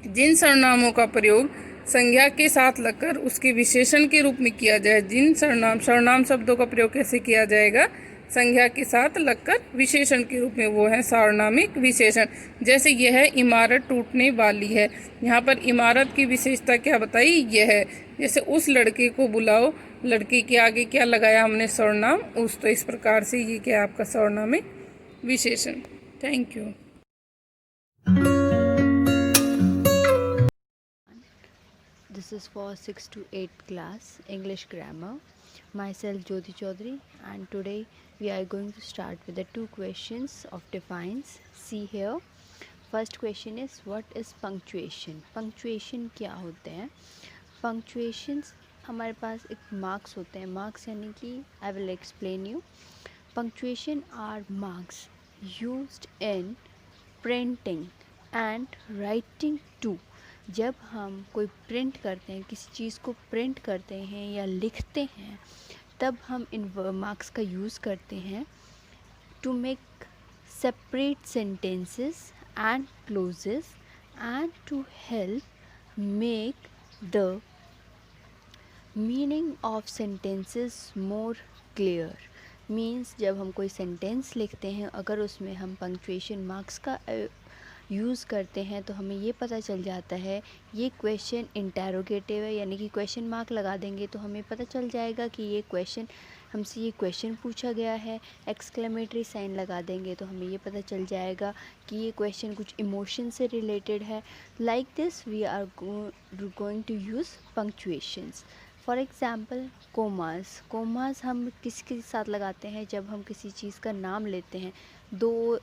जिन सर्वनामों का प्रयोग संज्ञा के साथ लगकर उसके विशेषण के रूप में किया जाए। जिन सर्वनाम शब्दों का प्रयोग कैसे किया जाएगा? संज्ञा के साथ लगकर विशेषण के रूप में, वो है सार्वनामिक विशेषण। जैसे यह इमारत टूटने वाली है, यहाँ पर इमारत की विशेषता क्या बताई? यह है। जैसे उस लड़के को बुलाओ, लड़के के आगे क्या लगाया हमने? सर्वनाम उस। तो इस प्रकार से ये क्या आपका सार्वनामिक विशेषण। Thank you. This is for 6th to 8th class English grammar. Myself Jyoti Chaudhary, and today we are going to start with the 2 questions of defines. See here. First question is what is punctuation? Punctuation क्या होते हैं? Punctuations हमारे पास एक marks होते हैं. Marks यानी कि I will explain you. Punctuation are marks used in printing and writing too. जब हम कोई प्रिंट करते हैं, किसी चीज़ को प्रिंट करते हैं या लिखते हैं, तब हम इन मार्क्स का यूज़ करते हैं to make separate sentences and clauses and to help make the meaning of sentences more clear. Means जब हम कोई सेंटेंस लिखते हैं, अगर उसमें हम पंक्चुएशन मार्क्स का यूज़ करते हैं तो हमें ये पता चल जाता है ये क्वेश्चन इंटेरोगेटिव है, यानी कि क्वेश्चन मार्क लगा देंगे तो हमें पता चल जाएगा कि ये क्वेश्चन हमसे ये क्वेश्चन पूछा गया है। एक्सक्लेमेटरी साइन लगा देंगे तो हमें ये पता चल जाएगा कि ये क्वेश्चन कुछ इमोशन से रिलेटेड है। Like this we are going to use punctuations. For example commas हम किसके साथ लगाते हैं? जब हम किसी चीज़ का नाम लेते हैं, 2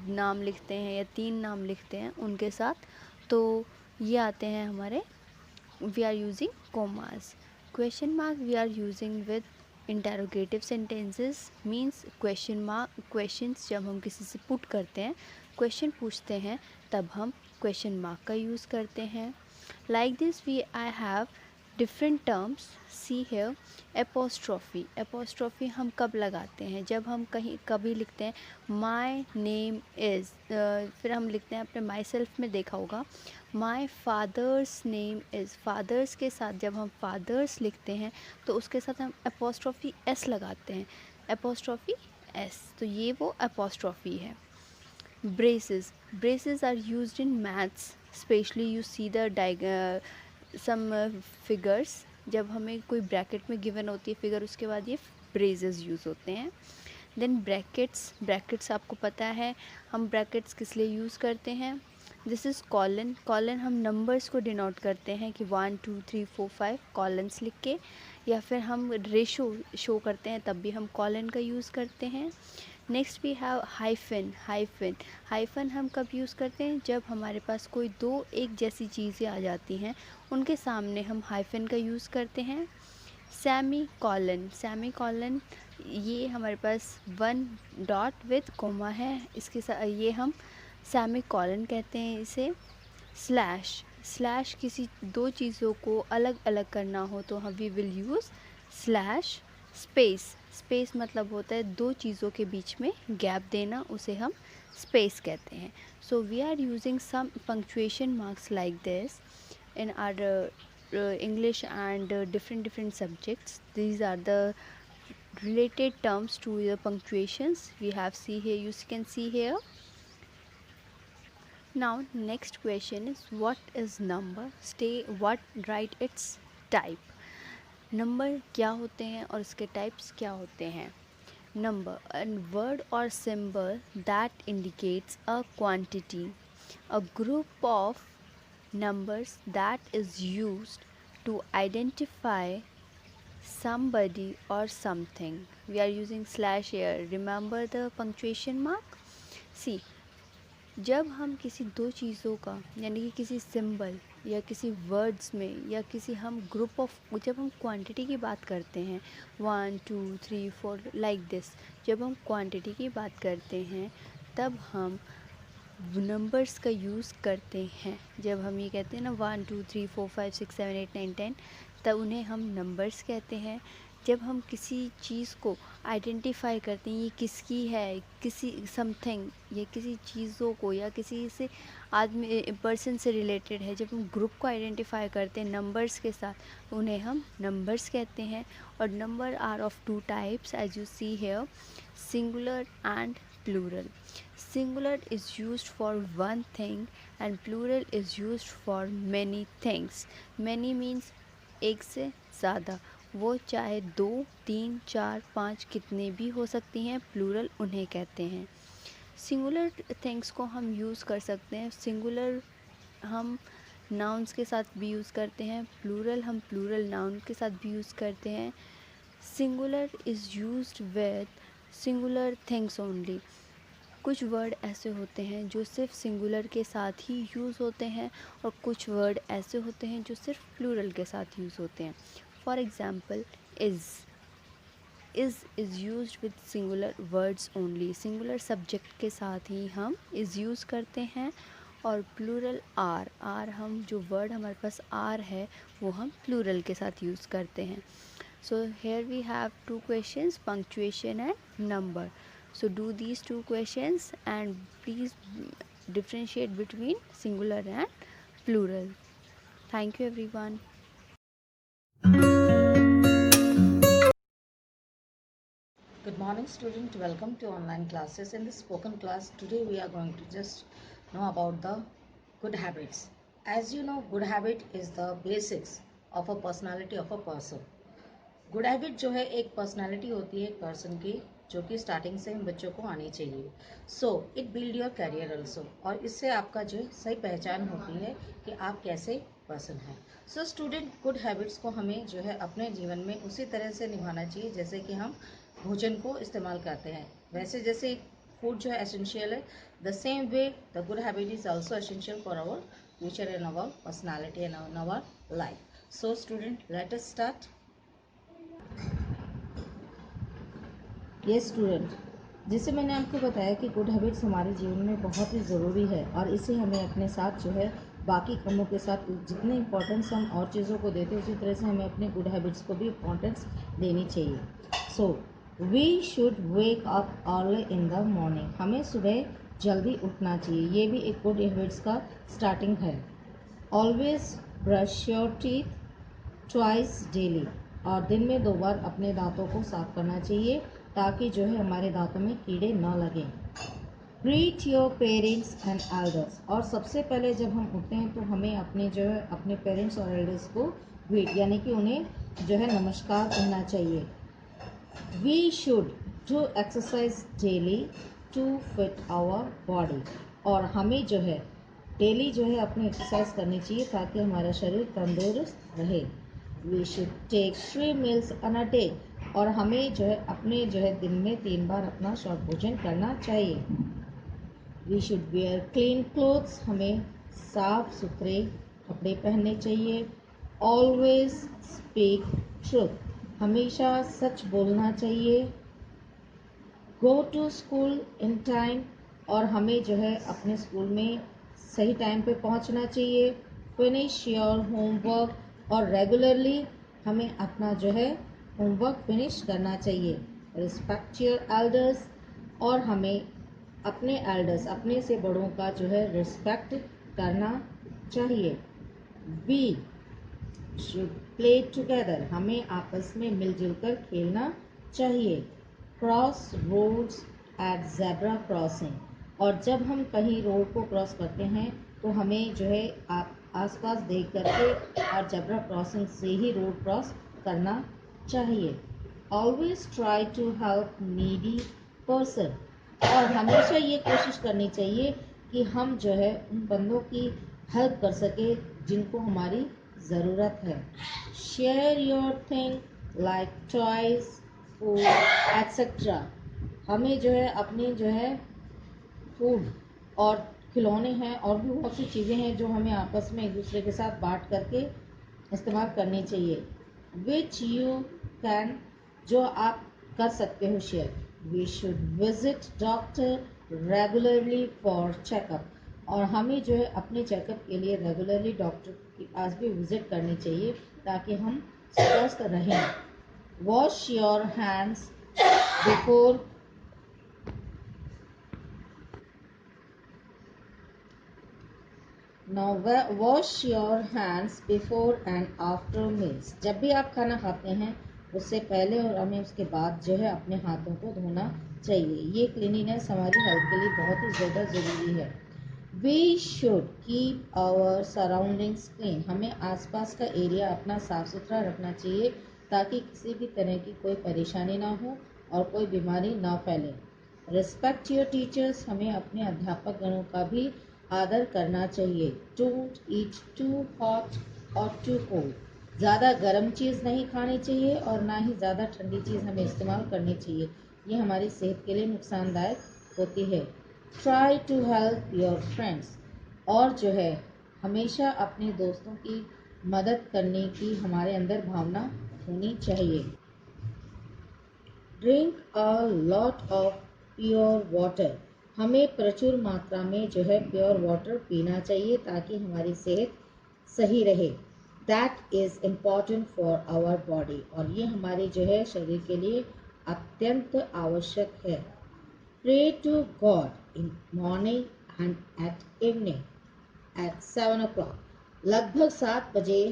नाम लिखते हैं या 3 नाम लिखते हैं उनके साथ, तो ये आते हैं हमारे, we are using commas. Question mark we are using with interrogative sentences. Means questions जब हम किसी से पुट करते हैं, क्वेश्चन पूछते हैं, तब हम क्वेश्चन मार्क का यूज़ करते हैं। Like this I have different terms. See here apostrophe हम कब लगाते हैं? जब हम कभी लिखते हैं माई नेम इज़, फिर हम लिखते हैं, अपने माई सेल्फ में देखा होगा, my father's name is. Father's के साथ जब हम फादर्स लिखते हैं तो उसके साथ हम एपोस्ट्रॉफी एस लगाते हैं, एपोस्ट्रॉफी एस, तो ये वो एपोस्ट्रॉफी है। Braces are used in maths, especially you see the sum figures. जब हमें कोई ब्रैकेट में गिवन होती है फिगर, उसके बाद ये ब्रेसेस यूज़ होते हैं। देन ब्रैकेट्स आपको पता है हम ब्रैकेट्स किस लिए यूज़ करते हैं? दिस इज़ कॉलन हम नंबर्स को डिनोट करते हैं कि 1 2 3 4 5 कॉलन्स लिख के, या फिर हम रेशो शो करते हैं तब भी हम कॉलन का यूज़ करते हैं। नेक्स्ट वी हैव हाइफन हम कब यूज़ करते हैं? जब हमारे पास कोई 2 एक जैसी चीज़ें आ जाती हैं, उनके सामने हम हाइफन का यूज़ करते हैं। सेमी कॉलन ये हमारे पास 1 डॉट विद कोमा है, इसके साथ ये हम सेमी कॉलन कहते हैं इसे। स्लैश किसी 2 चीज़ों को अलग अलग करना हो तो हम we will use slash. Space मतलब होता है 2 चीज़ों के बीच में गैप देना, उसे हम स्पेस कहते हैं। So we are using some punctuation marks like this in our English and different subjects. These are the related terms to the punctuations we have you can see here. Now next question is what is number? Write its type. Number क्या होते हैं और इसके types क्या होते हैं? Number, a word or symbol that indicates a quantity, a group of numbers that is used to identify somebody or something. We are using slash here. Remember the punctuation mark? See, जब हम किसी दो चीज़ों का यानी कि किसी symbol या किसी वर्ड्स में या किसी हम ग्रुप ऑफ जब हम क्वांटिटी की बात करते हैं 1 2 3 4 लाइक दिस, जब हम क्वांटिटी की बात करते हैं तब हम नंबर्स का यूज़ करते हैं। जब हम ये कहते हैं ना 1 2 3 4 5 6 7 8 9 10, तब उन्हें हम नंबर्स कहते हैं। जब हम किसी चीज़ को आइडेंटिफाई करते हैं ये किसकी है, किसी समथिंग या किसी चीज़ों को या किसी से आदमी पर्सन से रिलेटेड है, जब हम ग्रुप को आइडेंटिफाई करते हैं नंबर्स के साथ, उन्हें हम नंबर्स कहते हैं। और number are of two types as you see here, singular and plural. Singular is used for one thing and plural is used for many things. Many means एक से ज़्यादा, वो चाहे 2 3 4 5 कितने भी हो सकती हैं, प्लूरल उन्हें कहते हैं। सिंगुलर थिंग्स को हम यूज़ कर सकते हैं, सिंगुलर हम नाउन्स के साथ भी यूज़ करते हैं, प्लूरल हम प्लूरल नाउन के साथ भी यूज़ करते हैं। Singular is used with singular things only. कुछ वर्ड ऐसे होते हैं जो सिर्फ सिंगुलर के साथ ही यूज़ होते हैं और कुछ वर्ड ऐसे होते हैं जो सिर्फ प्लूरल के साथ यूज़ होते हैं। For example is used with singular words only, singular subject के साथ ही हम इज़ यूज़ करते हैं। और प्लूरल आर हम जो वर्ड हमारे पास आर है वो हम प्लूरल के साथ यूज़ करते हैं। So here we have two questions, punctuation and number. So do these two questions and please differentiate between singular and plural. Thank you everyone. Good morning student, welcome to online classes. In this spoken class today we are going to just know about the good habits. As you know, good habit is the basics of a personality of a person. Good habit जो है एक personality होती है एक person की, जो कि starting से हम बच्चों को आनी चाहिए। So it build your career also, और इससे आपका जो सही पहचान होती है कि आप कैसे पर्सन हैं। सो स्टूडेंट, गुड हैबिट्स को हमें जो है अपने जीवन में उसी तरह से निभाना चाहिए जैसे कि हम भोजन को इस्तेमाल करते हैं। वैसे जैसे फूड जो है एसेंशियल है, the same way the good habit is also essential for our future and our personality and our life. So student, let us start. Student, जैसे मैंने आपको बताया कि गुड हैबिट्स हमारे जीवन में बहुत ही ज़रूरी है और इसे हमें अपने साथ जो है बाकी कामों के साथ जितने इम्पोर्टेंस हम और चीज़ों को देते हैं उसी तरह से हमें अपने गुड हैबिट्स को भी इम्पोर्टेंस देनी चाहिए। So we should wake up early in the morning, हमें सुबह जल्दी उठना चाहिए, ये भी एक गुड हैबिट्स का स्टार्टिंग है। Always brush your teeth twice daily, और दिन में 2 बार अपने दांतों को साफ करना चाहिए ताकि जो है हमारे दांतों में कीड़े न लगें। Greet your parents and elders, और सबसे पहले जब हम उठते हैं तो हमें अपने जो है अपने पेरेंट्स और एल्डर्स को ग्रीट यानी कि उन्हें जो है नमस्कार कहना चाहिए। We should do exercise daily to fit our body, और हमें जो है डेली जो है अपनी एक्सरसाइज करनी चाहिए ताकि हमारा शरीर तंदुरुस्त रहे। We should take 3 meals on a day, और हमें जो है अपने जो है दिन में 3 बार अपना शॉर्ट भोजन करना चाहिए। We should wear clean clothes, हमें साफ सुथरे कपड़े पहनने चाहिए। ऑलवेज स्पीक ट्रूथ, हमेशा सच बोलना चाहिए। Go to school in time, और हमें जो है अपने स्कूल में सही टाइम पे पहुंचना चाहिए। फिनिश योर होमवर्क, और रेगुलरली हमें अपना जो है होमवर्क फिनिश करना चाहिए। रिस्पेक्ट योर एल्डर्स, और हमें अपने एल्डर्स अपने से बड़ों का जो है रिस्पेक्ट करना चाहिए। वी शुड प्ले टुगेदर, हमें आपस में मिलजुल कर खेलना चाहिए। Cross roads at zebra crossing, और जब हम कहीं रोड को क्रॉस करते हैं तो हमें जो है आसपास देख करके और ज़ेब्रा क्रॉसिंग से ही रोड क्रॉस करना चाहिए। Always try to help needy person, और हमेशा ये कोशिश करनी चाहिए कि हम जो है उन बंदों की हेल्प कर सके जिनको हमारी ज़रूरत है। Share your thing like toys, food etcetera. हमें जो है अपने जो है फूड और खिलौने हैं और भी बहुत सी चीज़ें हैं जो हमें आपस में एक दूसरे के साथ बांट करके इस्तेमाल करनी चाहिए। विच यू कैन, जो आप कर सकते हो share. We should visit doctor regularly for checkup, और हमें जो है अपने चेकअप के लिए रेगुलरली डॉक्टर के पास भी विजिट करनी चाहिए ताकि हम स्वस्थ रहें। Wash your hands before wash your hands before and after meals. जब भी आप खाना खाते हैं उससे पहले और हमें उसके बाद जो है अपने हाथों को धोना चाहिए। ये क्लीनिनेस हमारी हेल्थ के लिए बहुत ही ज़्यादा ज़रूरी है। We should keep our surroundings clean. हमें आसपास का एरिया अपना साफ सुथरा रखना चाहिए ताकि किसी भी तरह की कोई परेशानी ना हो और कोई बीमारी ना फैले। Respect your teachers. हमें अपने अध्यापक गणों का भी आदर करना चाहिए। डोंट ईट टू हॉट और टू कोल्ड। ज़्यादा गर्म चीज़ नहीं खानी चाहिए और ना ही ज़्यादा ठंडी चीज़ हमें इस्तेमाल करनी चाहिए, ये हमारी सेहत के लिए नुकसानदायक होती है। Try to help your friends, और जो है हमेशा अपने दोस्तों की मदद करने की हमारे अंदर भावना होनी चाहिए। Drink a lot of pure water. हमें प्रचुर मात्रा में जो है प्योर वाटर पीना चाहिए ताकि हमारी सेहत सही रहे। That is important for our body, और ये हमारे जो है शरीर के लिए अत्यंत आवश्यक है। Pray to God in morning and at evening at 7 o'clock। लगभग 7 बजे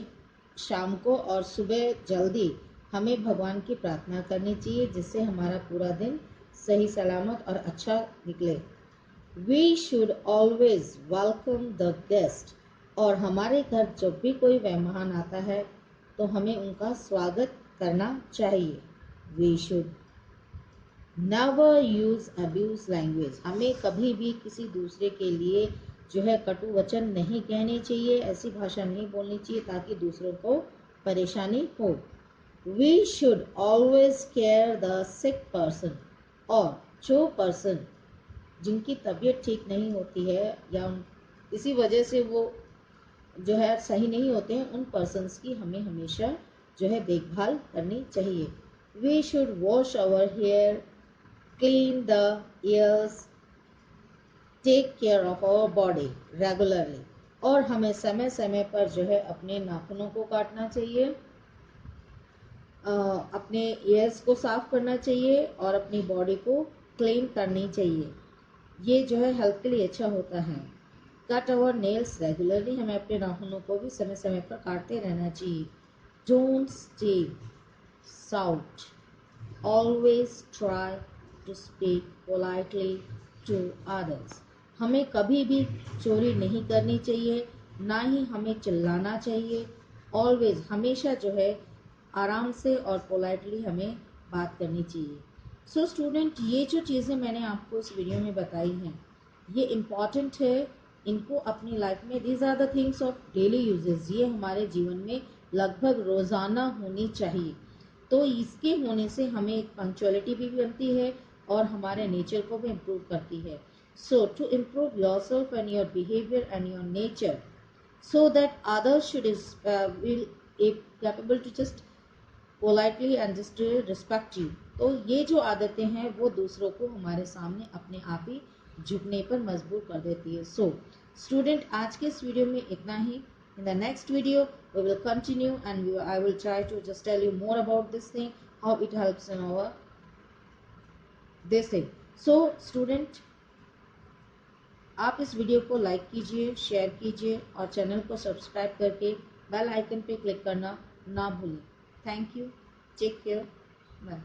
शाम को और सुबह जल्दी हमें भगवान की प्रार्थना करनी चाहिए जिससे हमारा पूरा दिन सही सलामत और अच्छा निकले। We should always welcome the guest, और हमारे घर जब भी कोई मेहमान आता है तो हमें उनका स्वागत करना चाहिए। We should never use abuse language. हमें कभी भी किसी दूसरे के लिए जो है कटु वचन नहीं कहने चाहिए, ऐसी भाषा नहीं बोलनी चाहिए ताकि दूसरों को परेशानी हो। We should always care the sick person, और जो पर्सन जिनकी तबीयत ठीक नहीं होती है या किसी वजह से वो जो है सही नहीं होते हैं, उन पर्सन्स की हमें हमेशा जो है देखभाल करनी चाहिए। We should wash our hair, clean the ears, take care of our body regularly, और हमें समय समय पर जो है अपने नाखूनों को काटना चाहिए, अपने ईयर्स को साफ करना चाहिए और अपनी बॉडी को क्लीन करनी चाहिए। ये जो है हेल्थ के लिए अच्छा होता है। Cut our nails regularly. हमें अपने नाखूनों को भी समय समय पर काटते रहना चाहिए। Don't steal, shout, always try to speak politely to others. हमें कभी भी चोरी नहीं करनी चाहिए, ना ही हमें चिल्लाना चाहिए। ऑलवेज, हमेशा जो है आराम से और पोलाइटली हमें बात करनी चाहिए। सो स्टूडेंट, ये जो चीज़ें मैंने आपको इस वीडियो में बताई हैं ये इम्पॉर्टेंट है, इनको अपनी लाइफ में, these are the things of daily uses, ये हमारे जीवन में लगभग रोज़ाना होनी चाहिए। तो इसके होने से हमें एक पंक्चुअलिटी भी बनती है और हमारे नेचर को भी इम्प्रूव करती है। So to improve yourself and your behaviour and your nature, so that others should will capable to just politely and just respect you। तो ये जो आदतें हैं वो दूसरों को हमारे सामने अपने आप ही झुकने पर मजबूर कर देती है। सो स्टूडेंट, आज के इस वीडियो में इतना ही। In the next video we will continue and I will try to just tell you more about this thing, how it helps in our this thing। So student, आप इस video को like कीजिए, share कीजिए और channel को subscribe करके bell icon पे click करना ना भूलें। Thank you, take care, bye.